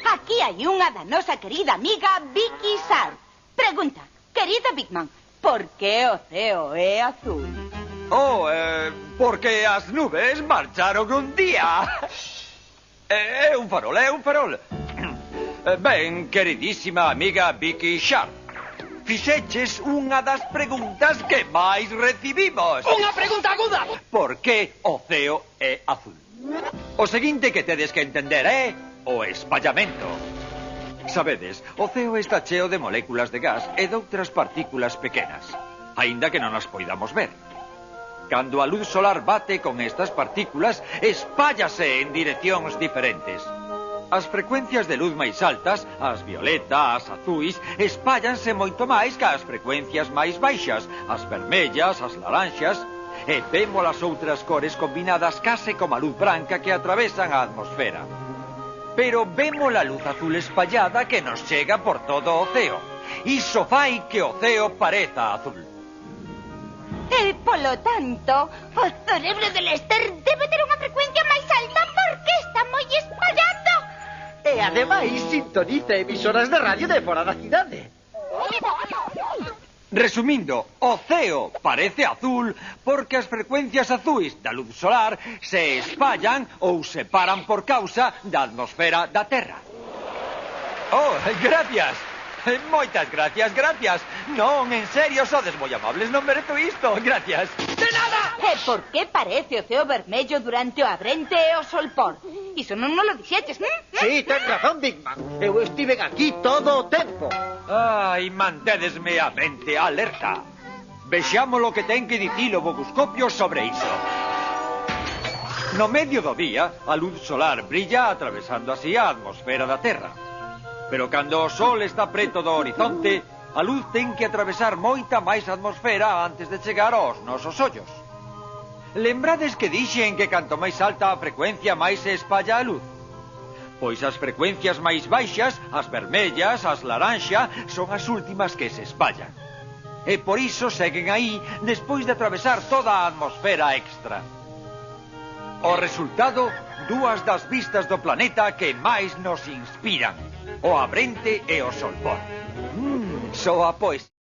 Aquí hai unha da nosa querida amiga Vicky Sharp. Pregunta, querida Big Man, por que o ceo é azul? Porque as nubes marcharon un día. É un farol. Ben, queridísima amiga Vicky Sharp, fixeches unha das preguntas que máis recibimos. Unha pregunta aguda! Por que o ceo é azul? O seguinte que tedes que entender é o espallamento. Sabedes, o ceo está cheo de moléculas de gas e doutras partículas pequenas, aínda que non as poidamos ver. Cando a luz solar bate con estas partículas, espállase en direccións diferentes. As frecuencias de luz máis altas, as violetas, as azuis, espállanse moito máis que as frecuencias máis baixas, as vermellas, as laranxas, e vemos as outras cores combinadas case como a luz branca que atravesan a atmosfera. Pero vemos a luz azul espallada que nos chega por todo o ceo. Iso fai que o ceo pareza azul. E, polo tanto, o cerebro de Lester debe ter unha frecuencia máis alta porque está moi espallado. E ademais sintoniza emisoras de radio de fora da cidade. Resumindo, o ceo parece azul porque as frecuencias azuis da luz solar se espallan ou se paran por causa da atmosfera da Terra. Oh, gracias. Moitas gracias. Non, en serio, sodes moi amables, non merezo isto. Gracias. De nada! E por que parece o ceo vermello durante o abrente e o solpor? Iso non nos lo dixeches, Sí, ten razón, Big Man. Eu estiven aquí todo o tempo. Ai, mantedesme a mente alerta. Vexamos lo que ten que dicir o boguscopio sobre iso. No medio do día, a luz solar brilla atravesando así a atmosfera da Terra. Pero cando o sol está preto do horizonte, a luz ten que atravesar moita máis atmosfera antes de chegar aos nosos ollos. Lembrades que dixen que canto máis alta a frecuencia máis se espalla a luz? Pois as frecuencias máis baixas, as vermellas, as laranxa, son as últimas que se espallan. E por iso seguen aí despois de atravesar toda a atmosfera extra. O resultado, dúas das vistas do planeta que máis nos inspiran: o abrente e o solpor. Soa poesía.